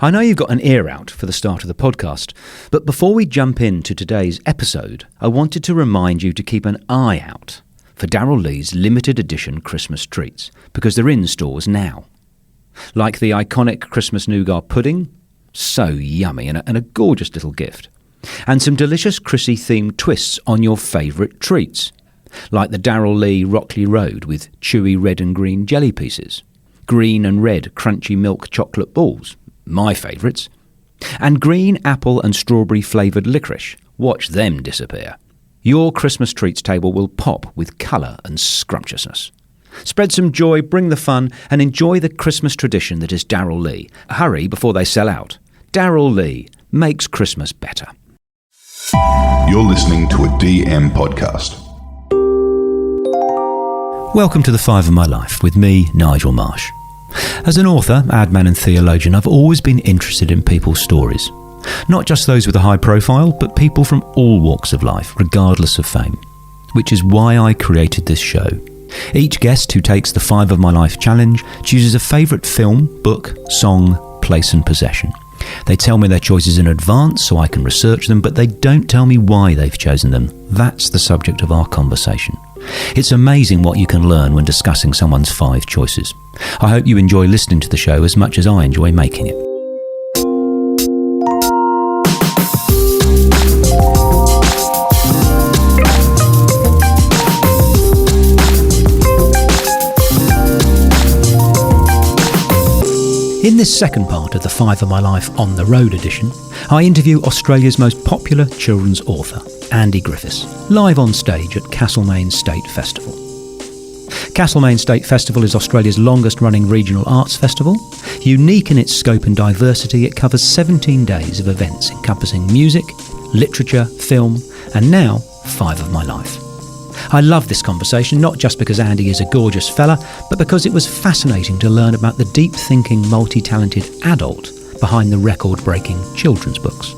I know you've got an ear out for the start of the podcast, but before we jump into today's episode, I wanted to remind you to keep an eye out for Darryl Lee's limited edition Christmas treats, because they're in stores now. Like the iconic Christmas nougat pudding, so yummy and a gorgeous little gift. And some delicious Chrissy-themed twists on your favourite treats, like the Darryl Lee Rockley Road with chewy red and green jelly pieces, green and red crunchy milk chocolate balls, my favourites, and green apple and strawberry flavoured licorice. Watch them disappear. Your Christmas treats table will pop with colour and scrumptiousness. Spread some joy, bring the fun, and enjoy the Christmas tradition that is Darryl Lee. Hurry before they sell out. Darryl Lee makes Christmas better. You're listening to a DM podcast. Welcome to The Five of My Life with me, Nigel Marsh. As an author, adman and theologian, I've always been interested in people's stories. Not just those with a high profile, but people from all walks of life, regardless of fame. Which is why I created this show. Each guest who takes the 5 of My Life challenge chooses a favourite film, book, song, place and possession. They tell me their choices in advance so I can research them, but they don't tell me why they've chosen them. That's the subject of our conversation. It's amazing what you can learn when discussing someone's 5 choices. I hope you enjoy listening to the show as much as I enjoy making it. In this second part of the 5 of My Life On The Road edition, I interview Australia's most popular children's author, Andy Griffiths, live on stage at Castlemaine State Festival. Castlemaine State Festival is Australia's longest-running regional arts festival. Unique in its scope and diversity, it covers 17 days of events encompassing music, literature, film, and now 5 of My Life. I love this conversation, not just because Andy is a gorgeous fella, but because it was fascinating to learn about the deep-thinking, multi-talented adult behind the record-breaking children's books.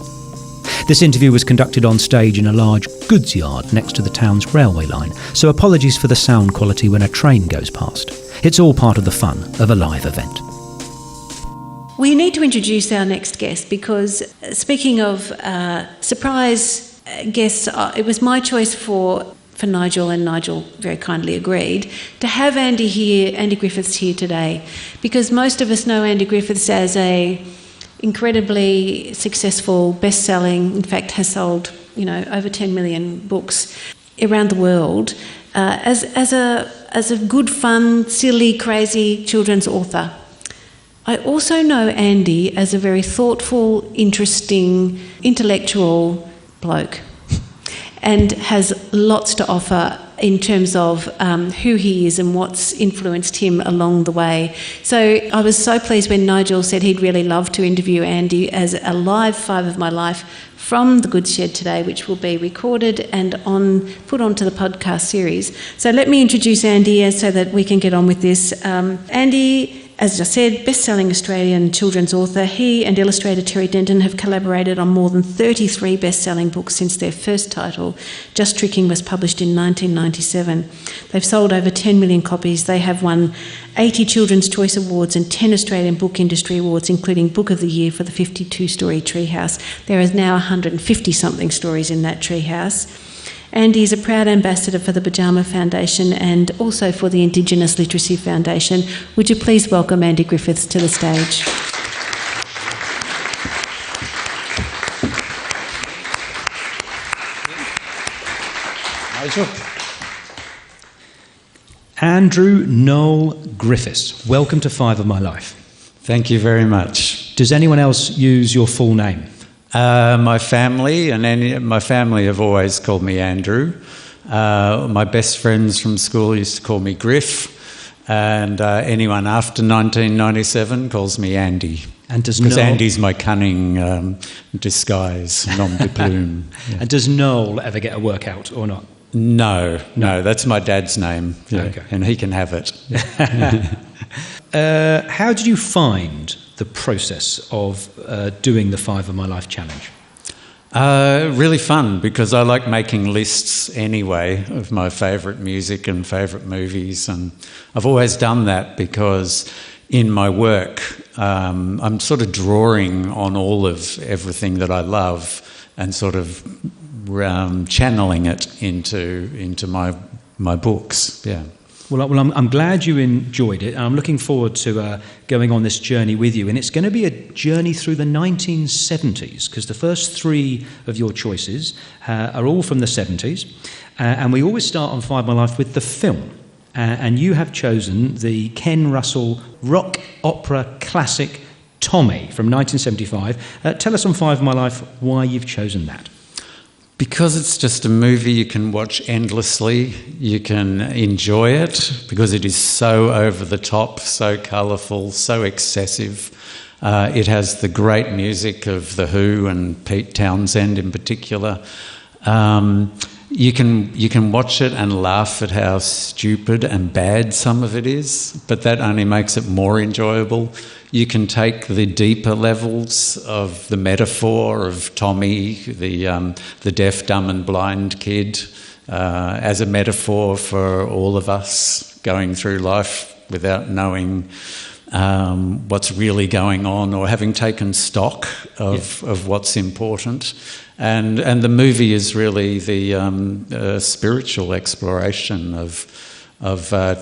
This interview was conducted on stage in a large goods yard next to the town's railway line, so apologies for the sound quality when a train goes past. It's all part of the fun of a live event. We need to introduce our next guest because, speaking of surprise guests, it was my choice for Nigel, and Nigel very kindly agreed, to have Andy Griffiths here today, because most of us know Andy Griffiths as a incredibly successful, best-selling, in fact has sold, over 10 million books around the world, as a good, fun, silly, crazy children's author. I also know Andy as a very thoughtful, interesting, intellectual bloke, and has lots to offer in terms of who he is and what's influenced him along the way. So I was so pleased when Nigel said he'd really love to interview Andy as a live 5 of My Life from the Goods Shed today, which will be recorded and put onto the podcast series. So let me introduce Andy so that we can get on with this. Andy, as I said, best-selling Australian children's author. He and illustrator Terry Denton have collaborated on more than 33 best-selling books since their first title, Just Tricking, was published in 1997. They've sold over 10 million copies. They have won 80 Children's Choice Awards and 10 Australian Book Industry Awards, including Book of the Year for the 52-storey treehouse. There is now 150-something stories in that treehouse. Andy is a proud ambassador for the Pyjama Foundation and also for the Indigenous Literacy Foundation. Would you please welcome Andy Griffiths to the stage? Nigel. Andrew Noel Griffiths, welcome to 5 of My Life. Thank you very much. Does anyone else use your full name? My family have always called me Andrew. My best friends from school used to call me Griff, and anyone after 1997 calls me Andy. And because Andy's my cunning disguise, nom de plume. Yeah. And does Noel ever get a workout or not? No, that's my dad's name, okay. And he can have it. How did you find the process of doing the 5 of My Life challenge? Really fun, because I like making lists anyway of my favourite music and favourite movies, and I've always done that because in my work I'm sort of drawing on all of everything that I love and sort of channeling it into my books. Yeah. Well, I'm glad you enjoyed it, and I'm looking forward to going on this journey with you. And it's going to be a journey through the 1970s, because the first three of your choices are all from the 70s. And we always start on Five My Life with the film. And you have chosen the Ken Russell rock opera classic Tommy from 1975. Tell us on Five My Life why you've chosen that. Because it's just a movie you can watch endlessly, you can enjoy it because it is so over the top, so colourful, so excessive. It has the great music of The Who and Pete Townsend in particular. You can watch it and laugh at how stupid and bad some of it is, but that only makes it more enjoyable. You can take the deeper levels of the metaphor of Tommy, the deaf, dumb and blind kid, as a metaphor for all of us going through life without knowing what's really going on or having taken stock of what's important. And the movie is really the spiritual exploration of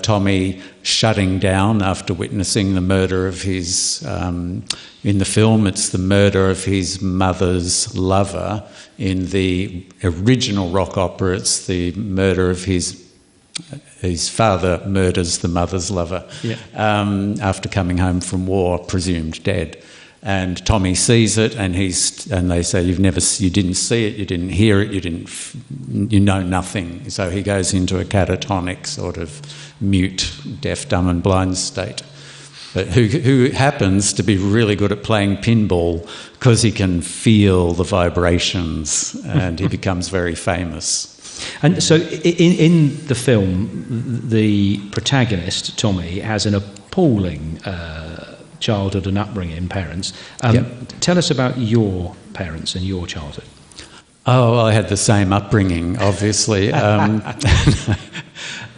Tommy shutting down after witnessing the murder of his, in the film it's the murder of his mother's lover. In the original rock opera it's the murder of his father murders the mother's lover after coming home from war, presumed dead. And Tommy sees it, and they say you didn't see it, you didn't hear it, you know nothing. So he goes into a catatonic sort of mute, deaf, dumb, and blind state. But who happens to be really good at playing pinball because he can feel the vibrations, and he becomes very famous. And so, in the film, the protagonist Tommy has an appalling childhood and upbringing, parents. Tell us about your parents and your childhood. Oh, I had the same upbringing, obviously.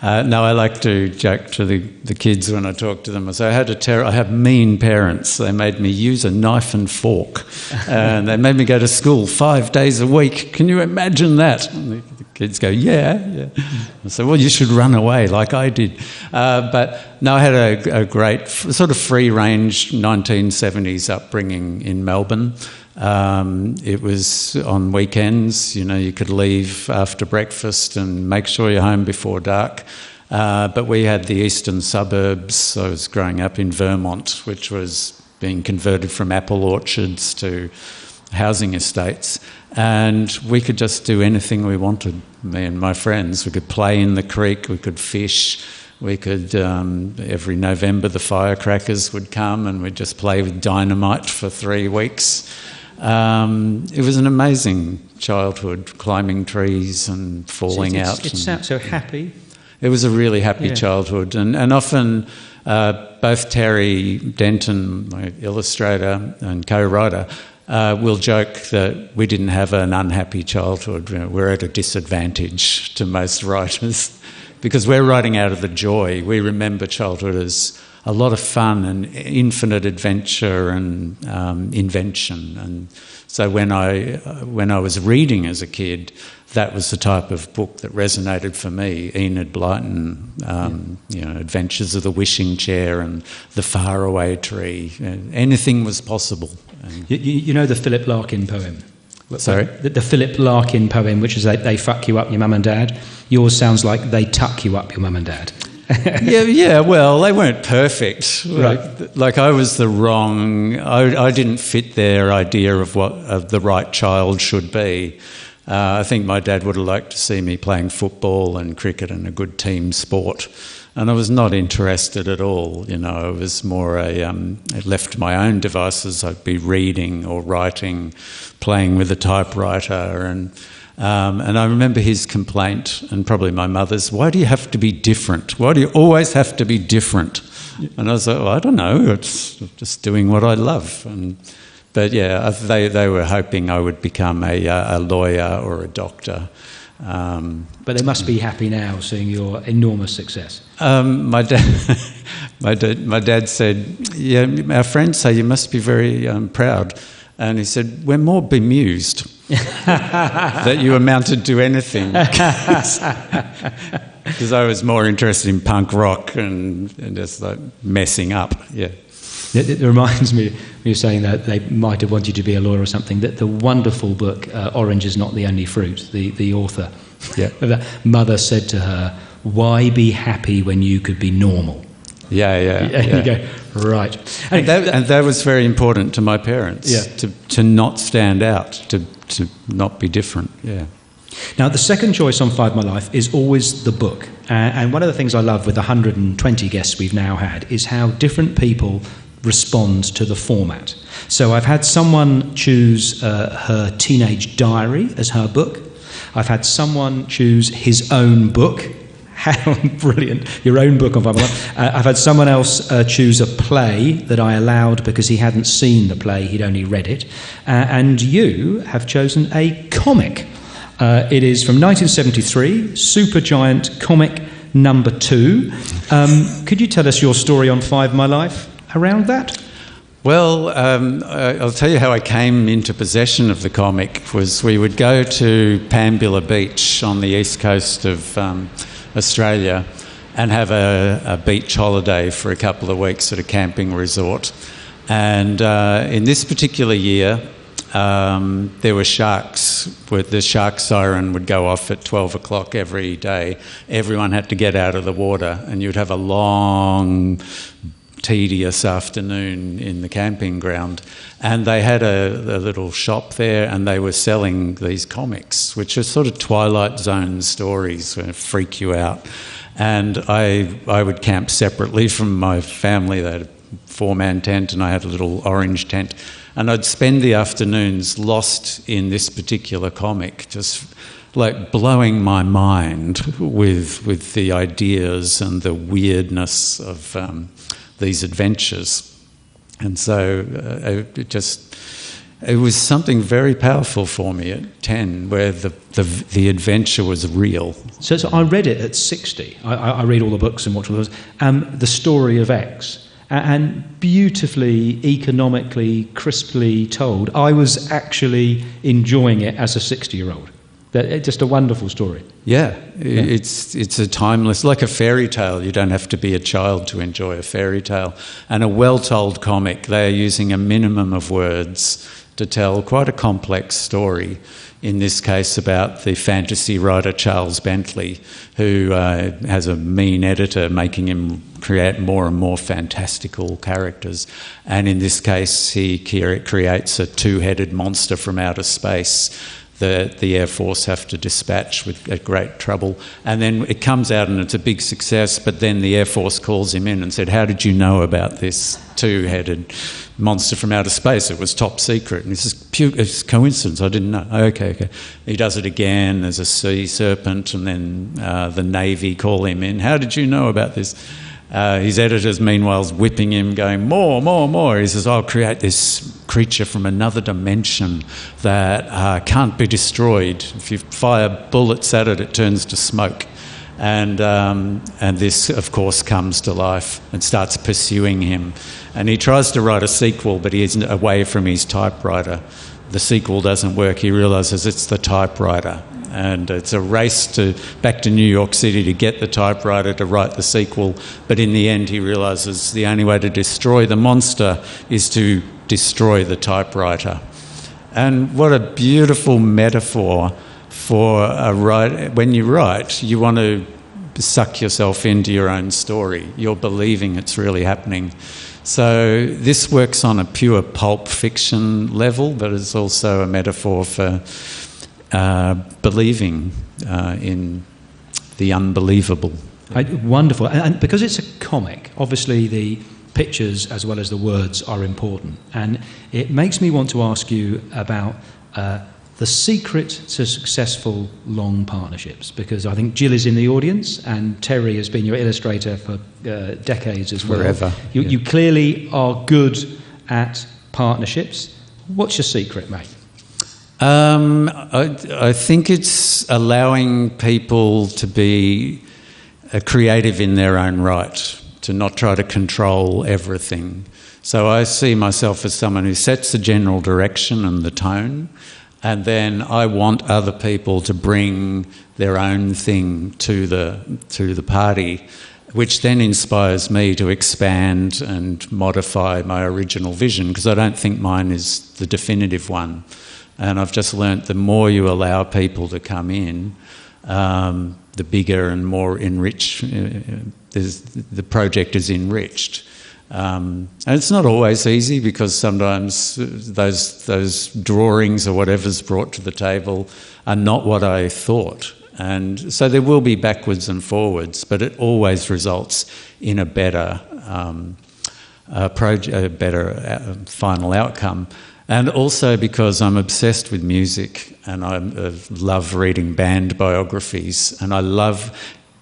No, I like to joke to the kids when I talk to them. I say, I have mean parents. They made me use a knife and fork. And they made me go to school 5 days a week. Can you imagine that? And the kids go, yeah. I say, well, you should run away like I did. But no, I had a great sort of free-range 1970s upbringing in Melbourne. It was on weekends, you could leave after breakfast and make sure you're home before dark. But we had the eastern suburbs. I was growing up in Vermont, which was being converted from apple orchards to housing estates. And we could just do anything we wanted, me and my friends. We could play in the creek, we could fish. We could, every November the firecrackers would come and we'd just play with dynamite for 3 weeks. It was an amazing childhood, climbing trees and falling out. It sounds so happy. It was a really happy childhood. And often both Terry Denton, my illustrator and co-writer, will joke that we didn't have an unhappy childhood. We're at a disadvantage to most writers because we're writing out of the joy. We remember childhood as a lot of fun and infinite adventure and invention. And so when I was reading as a kid, that was the type of book that resonated for me. Enid Blyton, Adventures of the Wishing Chair and The Faraway Tree. Anything was possible. You know the Philip Larkin poem? Sorry? The Philip Larkin poem, which is they fuck you up, your mum and dad. Yours sounds like they tuck you up, your mum and dad. yeah. Well, they weren't perfect. Right. Like I was the wrong. I didn't fit their idea of what the right child should be. I think my dad would have liked to see me playing football and cricket and a good team sport, and I was not interested at all. I was more left to my own devices. I'd be reading or writing, playing with a typewriter and I remember his complaint, and probably my mother's, why do you have to be different? Why do you always have to be different? And I was like, well, I don't know, it's just doing what I love. But yeah, they were hoping I would become a lawyer or a doctor. But they must be happy now seeing your enormous success. My dad said, "Yeah, our friends say you must be very proud," and he said, "We're more bemused that you amounted to anything." Because I was more interested in punk rock and just like messing up. Yeah. It reminds me of you saying that they might have wanted you to be a lawyer or something, that the wonderful book, Orange is Not the Only Fruit, the author, that mother said to her, "Why be happy when you could be normal?" Yeah. You go, right. And that was very important to my parents, to not stand out, to not be different, yeah. Now, the second choice on Five My Life is always the book. And one of the things I love with the 120 guests we've now had is how different people respond to the format. So I've had someone choose her teenage diary as her book. I've had someone choose his own book. How brilliant. Your own book on Five My Life. I've had someone else choose a play that I allowed because he hadn't seen the play, he'd only read it. And you have chosen a comic. It is from 1973, Supergiant comic number 2. Could you tell us your story on Five My Life around that? Well, I'll tell you how I came into possession of the comic. Was we would go to Pambula Beach on the east coast of Australia and have a beach holiday for a couple of weeks at a camping resort. And in this particular year, there were sharks. The shark siren would go off at 12 o'clock every day. Everyone had to get out of the water, and you'd have a long, tedious afternoon in the camping ground. And they had a little shop there, and they were selling these comics, which are sort of Twilight Zone stories, that freak you out. And I would camp separately from my family. They had a 4-man tent, and I had a little orange tent. And I'd spend the afternoons lost in this particular comic, just like blowing my mind with the ideas and the weirdness of these adventures. And so it was something very powerful for me at 10, where the adventure was real. So I read it at 60. I read all the books and watch all those. The story of X. And beautifully, economically, crisply told. I was actually enjoying it as a 60-year-old. Just a wonderful story. Yeah. It's a timeless, like a fairy tale. You don't have to be a child to enjoy a fairy tale. And a well-told comic. They are using a minimum of words to tell quite a complex story. In this case, about the fantasy writer Charles Bentley, who has a mean editor making him create more and more fantastical characters. And in this case, he creates a 2-headed monster from outer space that the Air Force have to dispatch at great trouble. And then it comes out and it's a big success, but then the Air Force calls him in and said, "How did you know about this 2-headed monster from outer space? It was top secret." And he says, "It's coincidence, I didn't know." Okay. He does it again, there's a sea serpent, and then the Navy call him in. "How did you know about this?" His editors, meanwhile, is whipping him, going, more. He says, "I'll create this creature from another dimension that can't be destroyed. If you fire bullets at it, it turns to smoke." And this, of course, comes to life and starts pursuing him. And he tries to write a sequel, but he isn't away from his typewriter. The sequel doesn't work. He realises it's the typewriter. And it's a race back to New York City to get the typewriter to write the sequel. But in the end, he realises the only way to destroy the monster is to destroy the typewriter. And what a beautiful metaphor for a writer. When you write, you want to suck yourself into your own story. You're believing it's really happening. So this works on a pure pulp fiction level, but it's also a metaphor for believing in the unbelievable. Wonderful. And because it's a comic, obviously the pictures as well as the words are important. And it makes me want to ask you about the secret to successful long partnerships, because I think Jill is in the audience and Terry has been your illustrator for decades as well. Forever. You clearly are good at partnerships. What's your secret, mate? I think it's allowing people to be creative in their own right, to not try to control everything. So I see myself as someone who sets the general direction and the tone, and then I want other people to bring their own thing to the party, which then inspires me to expand and modify my original vision, because I don't think mine is the definitive one. And I've just learnt the more you allow people to come in, the bigger and more enriched the project is enriched. And it's not always easy, because sometimes those drawings or whatever's brought to the table are not what I thought. And so there will be backwards and forwards, but it always results in a better final outcome. And also because I'm obsessed with music, and I love reading band biographies, and I love,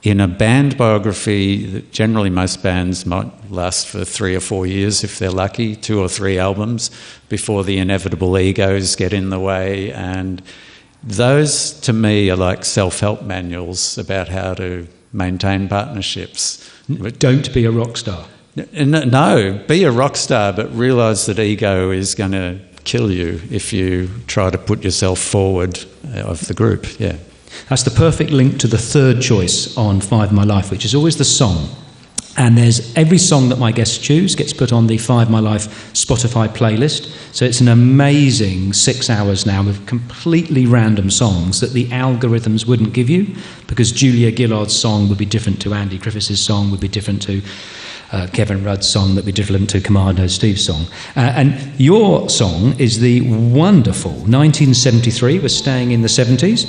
in a band biography, generally most bands might last for 3 or 4 years if they're lucky, 2 or 3 albums before the inevitable egos get in the way. And those, to me, are like self-help manuals about how to maintain partnerships. Don't be a rock star. No, be a rock star, but realise that ego is going to kill you if you try to put yourself forward of the group, yeah. That's the perfect link to the third choice on 5 My Life, which is always the song. And there's every song that my guests choose gets put on the 5 My Life Spotify playlist. So it's an amazing 6 hours now of completely random songs that the algorithms wouldn't give you, because Julia Gillard's song would be different to Andy Griffiths' song, would be different to Kevin Rudd's song, that would be different to Commando Steve's song. And your song is the wonderful 1973, we're staying in the 70s,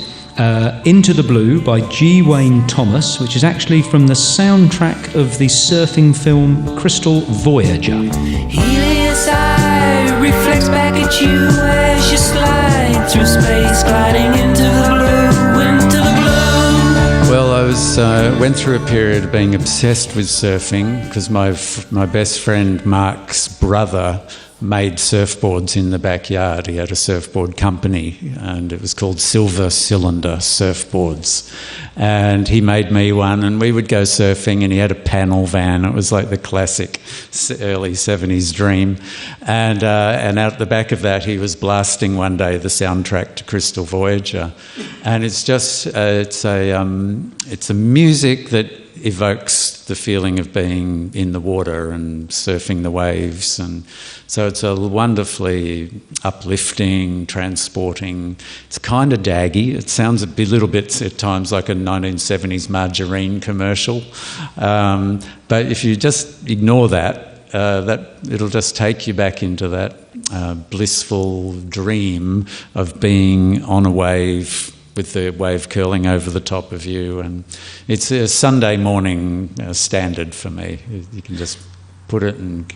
Into the Blue by G. Wayne Thomas, which is actually from the soundtrack of the surfing film Crystal Voyager. Helios eye reflects back at you as you slide through space, gliding into the blue, into the blue. Well, I went through a period of being obsessed with surfing, because my best friend Mark's brother made surfboards in the backyard. He had a surfboard company, and it was called Silver Cylinder Surfboards. And he made me one, and we would go surfing, and he had a panel van. It was like the classic early 70s dream. And out the back of that, he was blasting one day the soundtrack to Crystal Voyager. And it's just, it's a music that evokes the feeling of being in the water and surfing the waves, and so it's a wonderfully uplifting, transporting. It's kind of daggy. It sounds a little bit at times like a 1970s margarine commercial, but if you just ignore that, it'll just take you back into that blissful dream of being on a wave, with the wave curling over the top of you. And it's a Sunday morning standard for me. You can just put it and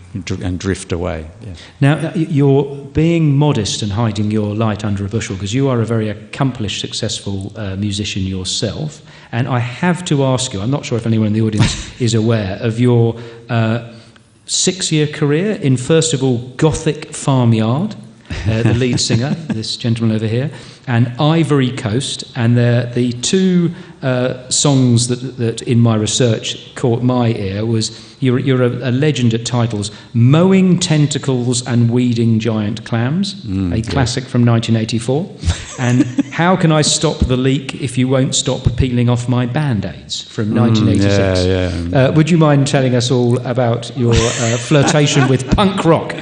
drift away. Yeah. Now, you're being modest and hiding your light under a bushel, because you are a very accomplished, successful musician yourself. And I have to ask you, I'm not sure if anyone in the audience is aware of your 6-year career in, first of all, Gothic Farmyard, the lead singer, this gentleman over here, and Ivory Coast, and they're the 2 songs that in my research caught my ear. Was you're a legend at titles: Mowing Tentacles and Weeding Giant Clams, a classic from 1984, and How Can I Stop the Leak If You Won't Stop Peeling Off My Band-Aids from 1986. Would you mind telling us all about your flirtation with punk rock?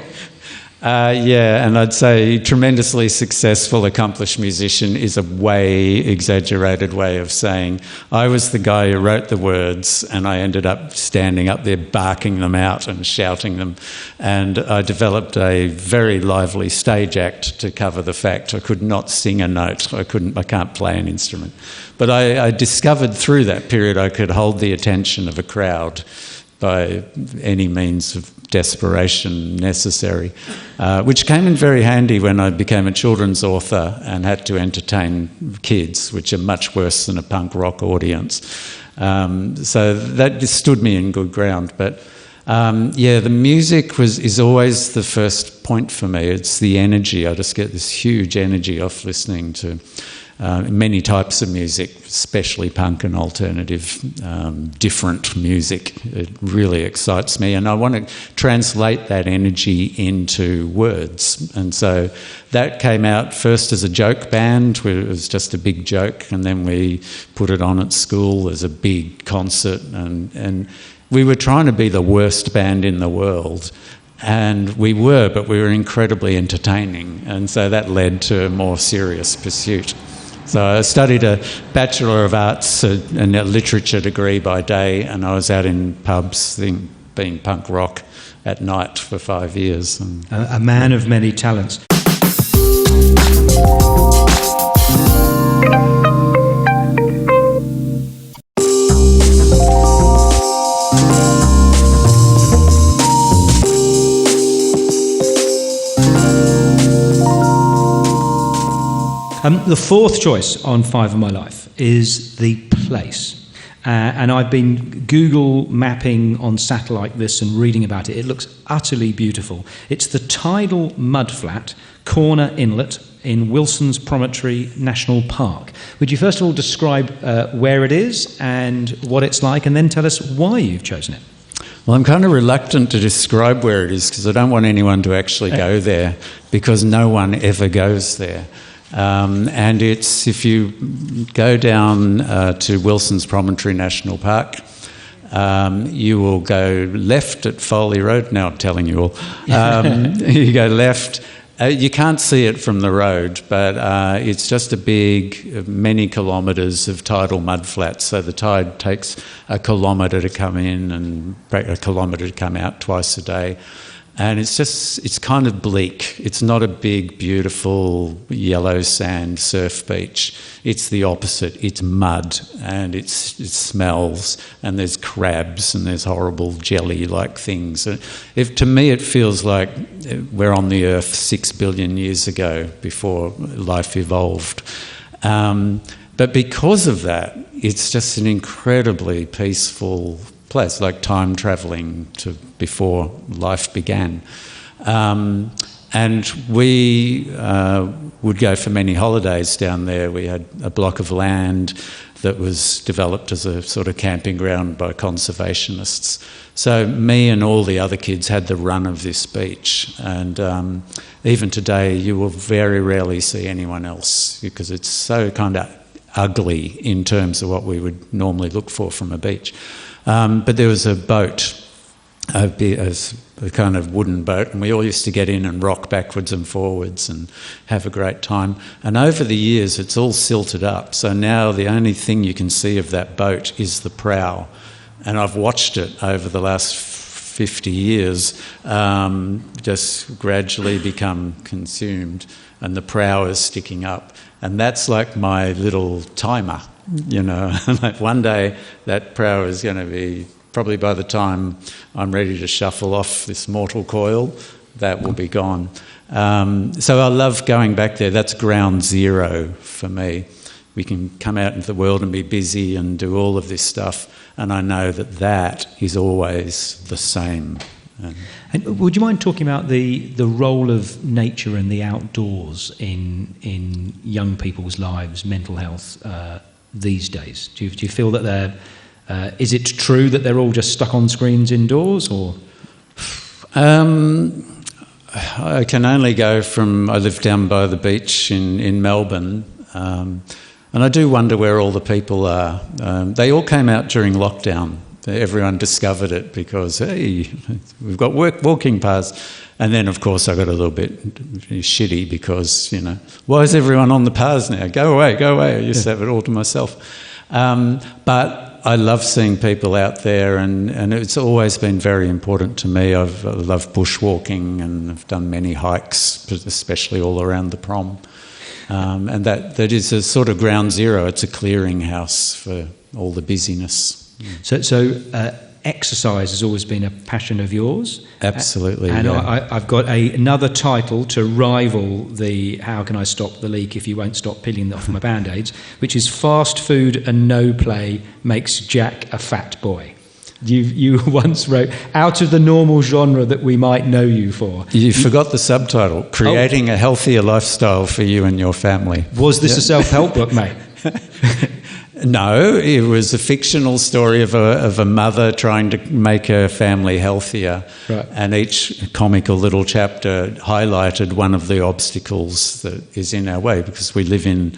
And I'd say tremendously successful, accomplished musician is a way exaggerated way of saying I was the guy who wrote the words, and I ended up standing up there barking them out and shouting them, and I developed a very lively stage act to cover the fact I could not sing a note. I can't play an instrument, but I discovered through that period I could hold the attention of a crowd by any means of desperation necessary, which came in very handy when I became a children's author and had to entertain kids, which are much worse than a punk rock audience. So that just stood me in good ground. But The music is always the first point for me. It's the energy. I just get this huge energy off listening to many types of music, especially punk and alternative, different music. It really excites me, and I want to translate that energy into words. And so that came out first as a joke band, where it was just a big joke, and then we put it on at school as a big concert, and we were trying to be the worst band in the world. And we were, but we were incredibly entertaining, and so that led to a more serious pursuit. So I studied a Bachelor of Arts and a literature degree by day, and I was out in pubs being punk rock at night for 5 years. A man of many talents. The fourth choice on Five of My Life is the place. And I've been Google mapping on satellite this and reading about it. It looks utterly beautiful. It's the tidal mudflat, Corner Inlet, in Wilson's Promontory National Park. Would you first of all describe where it is and what it's like, and then tell us why you've chosen it? Well, I'm kind of reluctant to describe where it is because I don't want anyone to actually go there, because no one ever goes there. And it's, if you go down to Wilson's Promontory National Park, you will go left at Foley Road. Now I'm telling you all. You go left. You can't see it from the road, but it's just a big, many kilometres of tidal mudflats. So the tide takes a kilometre to come in and a kilometre to come out twice a day. And it's kind of bleak. It's not a big, beautiful yellow sand surf beach. It's the opposite. It's mud, and it smells, and there's crabs, and there's horrible jelly-like things. To me, it feels like we're on the Earth 6 billion years ago, before life evolved. But because of that, it's just an incredibly peaceful place, like time travelling to before life began. And we would go for many holidays down there. We had a block of land that was developed as a sort of camping ground by conservationists. So me and all the other kids had the run of this beach. And even today, you will very rarely see anyone else, because it's so kind of ugly in terms of what we would normally look for from a beach. But there was a boat, a kind of wooden boat, and we all used to get in and rock backwards and forwards and have a great time. And over the years, it's all silted up. So now the only thing you can see of that boat is the prow. And I've watched it over the last 50 years just gradually become consumed, and the prow is sticking up. And that's like my little timer. You know, like one day that prow is going to be, probably by the time I'm ready to shuffle off this mortal coil, that will be gone. So I love going back there. That's ground zero for me. We can come out into the world and be busy and do all of this stuff, and I know that is always the same. And would you mind talking about the role of nature and the outdoors in young people's lives, mental health, these days? Do you feel that is it true that they're all just stuck on screens indoors, or? I can only go from, I live down by the beach in Melbourne, and I do wonder where all the people are. They all came out during lockdown. Everyone discovered it because, hey, we've got walking paths. And then, of course, I got a little bit shitty because, you know, why is everyone on the paths now? Go away, go away. I used to have it all to myself. But I love seeing people out there, and it's always been very important to me. I love bushwalking, and I've done many hikes, especially all around the prom. And that is a sort of ground zero. It's a clearinghouse for all the busyness. So exercise has always been a passion of yours. Absolutely. And yeah. I've got another title to rival the "How Can I Stop the Leak If You Won't Stop Peeling Off My Band-Aids," which is "Fast Food and No Play Makes Jack a Fat Boy." You once wrote, out of the normal genre that we might know you for. You forgot the subtitle, Creating a Healthier Lifestyle for You and Your Family. Was this a self-help book, mate? No, it was a fictional story of a mother trying to make her family healthier. Right. And each comical little chapter highlighted one of the obstacles that is in our way, because we live in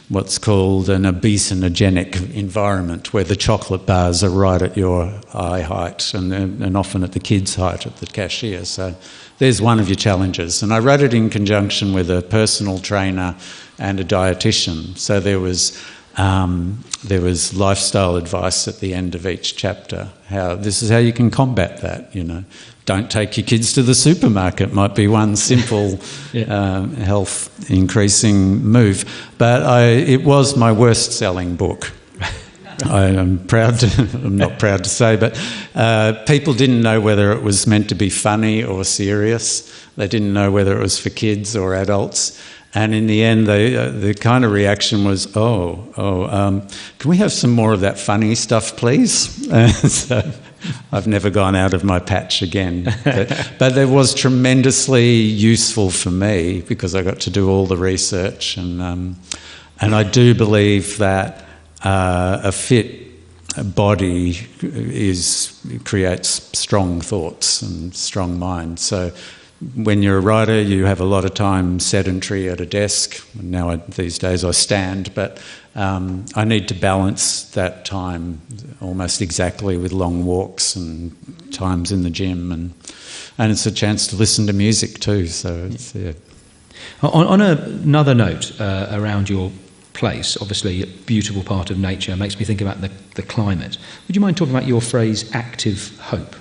what's called an obesogenic environment where the chocolate bars are right at your eye height and often at the kid's height at the cashier. So there's one of your challenges. And I wrote it in conjunction with a personal trainer and a dietitian. So there was lifestyle advice at the end of each chapter. This is how you can combat that. Don't take your kids to the supermarket might be one simple health increasing move. But it was my worst selling book. I'm not proud to say, but people didn't know whether it was meant to be funny or serious. They didn't know whether it was for kids or adults. And in the end, the kind of reaction was, can we have some more of that funny stuff, please? So I've never gone out of my patch again. But it was tremendously useful for me because I got to do all the research. And I do believe that a fit body creates strong thoughts and strong mind. So when you're a writer, you have a lot of time sedentary at a desk. Now, these days, I stand, but I need to balance that time almost exactly with long walks and times in the gym, and it's a chance to listen to music too. So it's, yeah. On another note around your place, obviously a beautiful part of nature, makes me think about the climate. Would you mind talking about your phrase, active hope?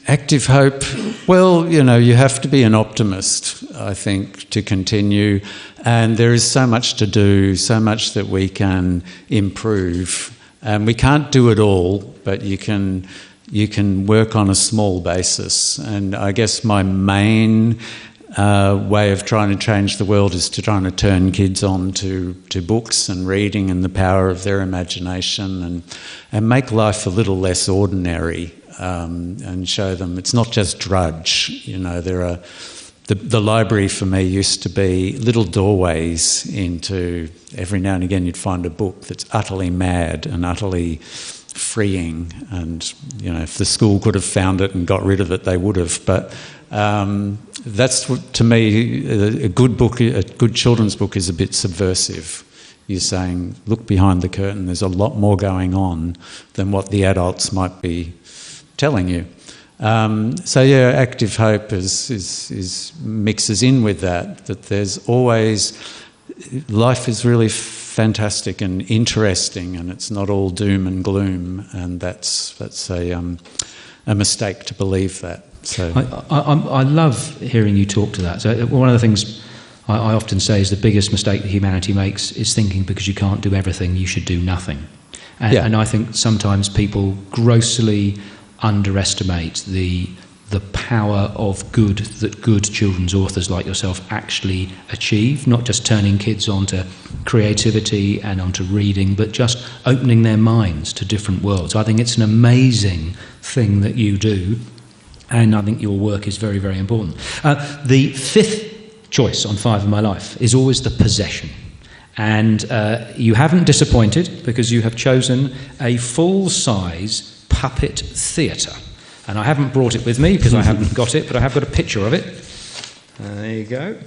Active hope, well, you have to be an optimist, I think, to continue. And there is so much to do, so much that we can improve. And we can't do it all, but you can work on a small basis. And I guess my main way of trying to change the world is to trying to turn kids on to books and reading and the power of their imagination and make life a little less ordinary. And show them it's not just drudge. There are the library for me used to be little doorways into. Every now and again, you'd find a book that's utterly mad and utterly freeing. And if the school could have found it and got rid of it, they would have. But that's to me a good book. A good children's book is a bit subversive. You're saying, look behind the curtain. There's a lot more going on than what the adults might be telling you. Active hope is mixes in with that there's always, life is really fantastic and interesting, and it's not all doom and gloom, and that's a mistake to believe that. So I love hearing you talk to that. So one of the things I often say is the biggest mistake that humanity makes is thinking because you can't do everything, you should do nothing. And I think sometimes people grossly underestimate the power of good that good children's authors like yourself actually achieve, not just turning kids onto creativity and onto reading, but just opening their minds to different worlds. I think it's an amazing thing that you do, and I think your work is very, very important. The fifth choice on Five of My Life is always the possession. And you haven't disappointed, because you have chosen a full-size puppet theatre. And I haven't brought it with me because I haven't got it, but I have got a picture of it. There you go.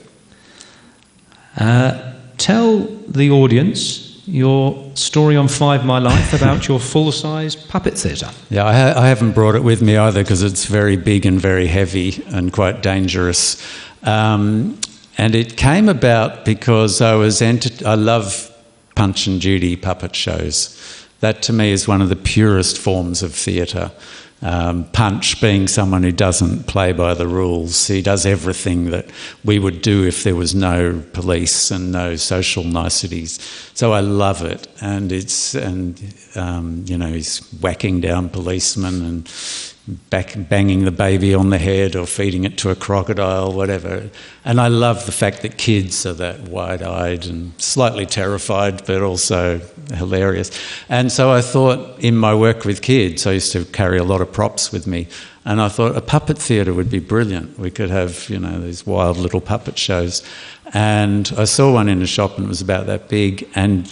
Tell the audience your story on Five of My Life about your full-size puppet theatre. Yeah, I haven't brought it with me either because it's very big and very heavy and quite dangerous. And it came about because I love Punch and Judy puppet shows. That to me is one of the purest forms of theatre. Punch being someone who doesn't play by the rules. He does everything that we would do if there was no police and no social niceties. So I love it, and he's whacking down policemen and banging the baby on the head or feeding it to a crocodile, whatever. And I love the fact that kids are that wide-eyed and slightly terrified, but also hilarious. And so I thought, in my work with kids, I used to carry a lot of props with me, and I thought a puppet theatre would be brilliant. We could have, these wild little puppet shows. And I saw one in a shop and it was about that big, and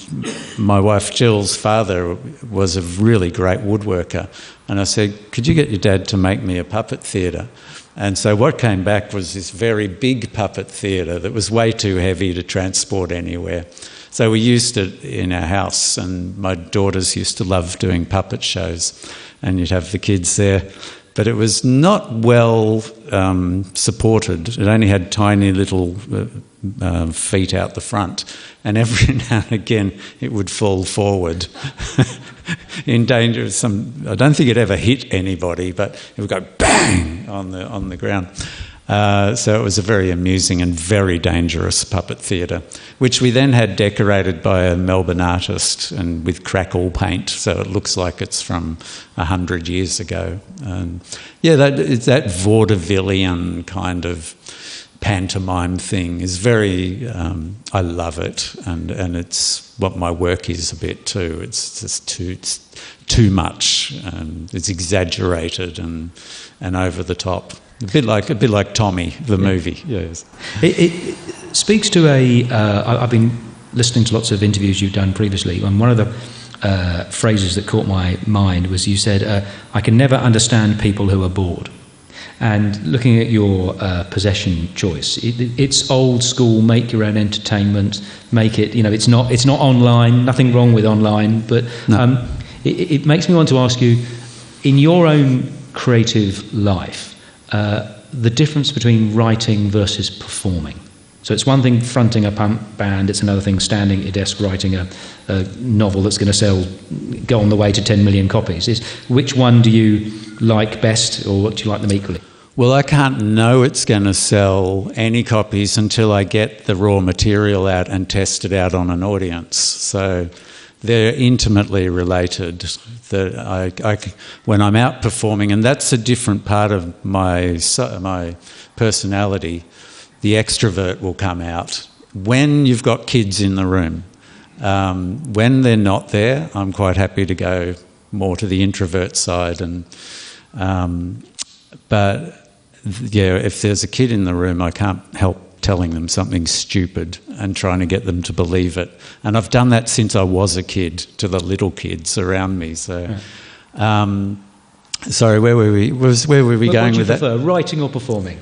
my wife Jill's father was a really great woodworker. And I said, could you get your dad to make me a puppet theatre? And so what came back was this very big puppet theatre that was way too heavy to transport anywhere. So we used it in our house, and my daughters used to love doing puppet shows, and you'd have the kids there. But it was not well supported. It only had tiny little feet out the front, and every now and again it would fall forward in danger of some... I don't think it ever hit anybody, but it would go bang on the ground. So it was a very amusing and very dangerous puppet theatre, which we then had decorated by a Melbourne artist and with crackle paint, so it looks like it's from 100 years ago. And it's that vaudevillian kind of pantomime thing is very... I love it, and it's what my work is a bit too. It's just too much. It's exaggerated and over the top. A bit like Tommy, the movie. Yes. It speaks to I've been listening to lots of interviews you've done previously, and one of the phrases that caught my mind was you said, I can never understand people who are bored. And looking at your possession choice, it's old school, make your own entertainment, make it, it's not online, nothing wrong with online, but no. It makes me want to ask you, in your own creative life, the difference between writing versus performing. So it's one thing fronting a punk band, it's another thing standing at your desk writing a novel that's going to go on the way to 10 million copies. Which one do you like best, or do you like them equally? Well, I can't know it's going to sell any copies until I get the raw material out and test it out on an audience. So they're intimately related. When I'm out performing, and that's a different part of my personality, the extrovert will come out when you've got kids in the room. When they're not there, I'm quite happy to go more to the introvert side. But if there's a kid in the room, I can't help telling them something stupid and trying to get them to believe it. And I've done that since I was a kid to the little kids around me. So, sorry, where were we? Where were we going with that? Prefer, writing or performing?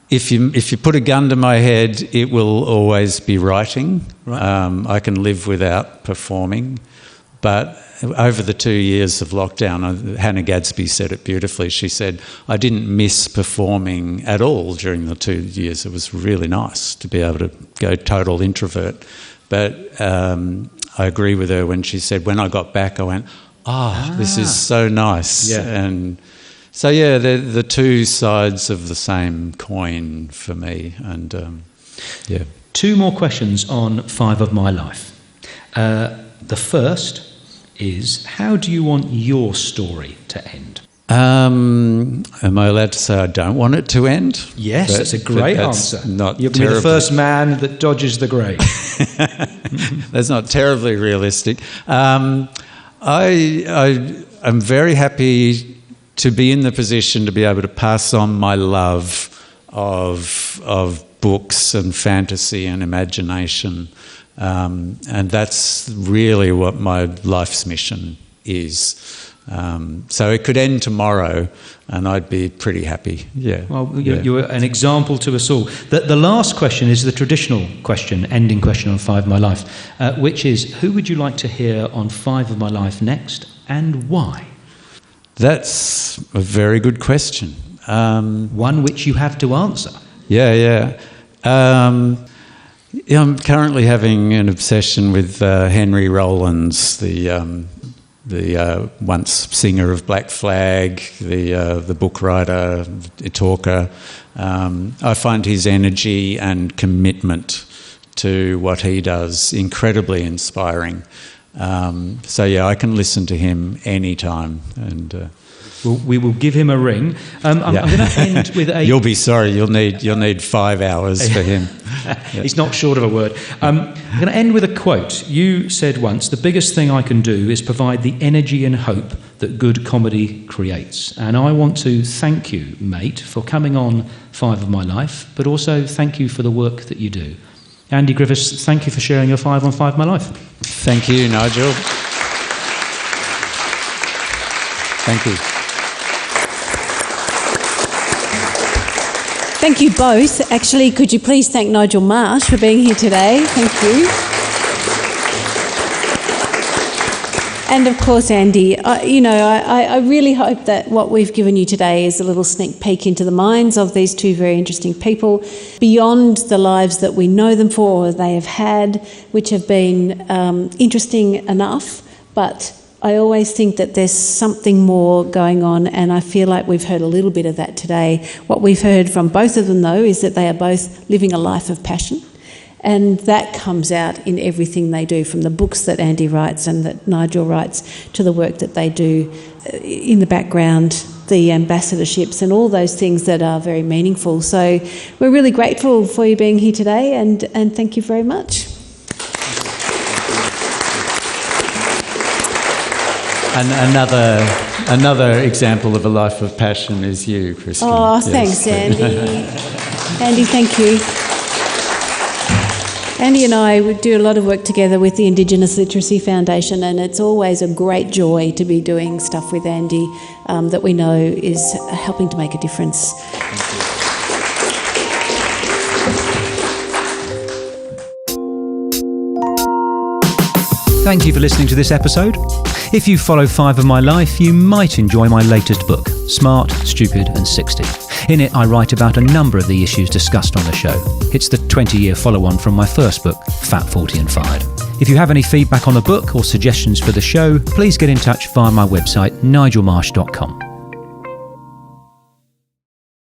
If you put a gun to my head, it will always be writing. Right. I can live without performing, but over the 2 years of lockdown, Hannah Gadsby said it beautifully. She said, I didn't miss performing at all during the 2 years. It was really nice to be able to go total introvert. But I agree with her when she said, when I got back, I went, this is so nice. Yeah. And so, they're the two sides of the same coin for me. And, Two more questions on 5 of My Life. The first is, how do you want your story to end? Am I allowed to say I don't want it to end? Yes, that's a great answer. You'll be the first man that dodges the grave. That's not terribly realistic. I'm very happy to be in the position to be able to pass on my love of books and fantasy and imagination. And that's really what my life's mission is. So it could end tomorrow and I'd be pretty happy. Yeah. Well, you're an example to us all. The last question is the traditional question, ending question on 5 of My Life, which is, who would you like to hear on 5 of My Life next and why? That's a very good question. One which you have to answer. Yeah. I'm currently having an obsession with Henry Rollins, the once singer of Black Flag, the book writer, the talker. I find his energy and commitment to what he does incredibly inspiring. So yeah, I can listen to him anytime, and we will give him a ring. I'm going to end with a... You'll be sorry. You'll need 5 hours for him. He's not short of a word. I'm going to end with a quote. You said once, "The biggest thing I can do is provide the energy and hope that good comedy creates." And I want to thank you, mate, for coming on 5 of My Life, but also thank you for the work that you do. Andy Griffiths, thank you for sharing your 5 on 5 of My Life. Thank you, Nigel. Thank you. Thank you both. Actually, could you please thank Nigel Marsh for being here today? Thank you. And of course, Andy, I really hope that what we've given you today is a little sneak peek into the minds of these two very interesting people, beyond the lives that we know them for or they have had, which have been interesting enough, but I always think that there's something more going on, and I feel like we've heard a little bit of that today. What we've heard from both of them, though, is that they are both living a life of passion, and that comes out in everything they do, from the books that Andy writes and that Nigel writes to the work that they do in the background, the ambassadorships and all those things that are very meaningful. So we're really grateful for you being here today, and thank you very much. And another example of a life of passion is you, Kristen. Oh, yes. Thanks, Andy. Andy, thank you. Andy and I would do a lot of work together with the Indigenous Literacy Foundation, and it's always a great joy to be doing stuff with Andy that we know is helping to make a difference. Thank you for listening to this episode. If you follow 5 of My Life, you might enjoy my latest book, Smart, Stupid and 60. In it, I write about a number of the issues discussed on the show. It's the 20-year follow-on from my first book, Fat, 40 and Fired. If you have any feedback on the book or suggestions for the show, please get in touch via my website, nigelmarsh.com.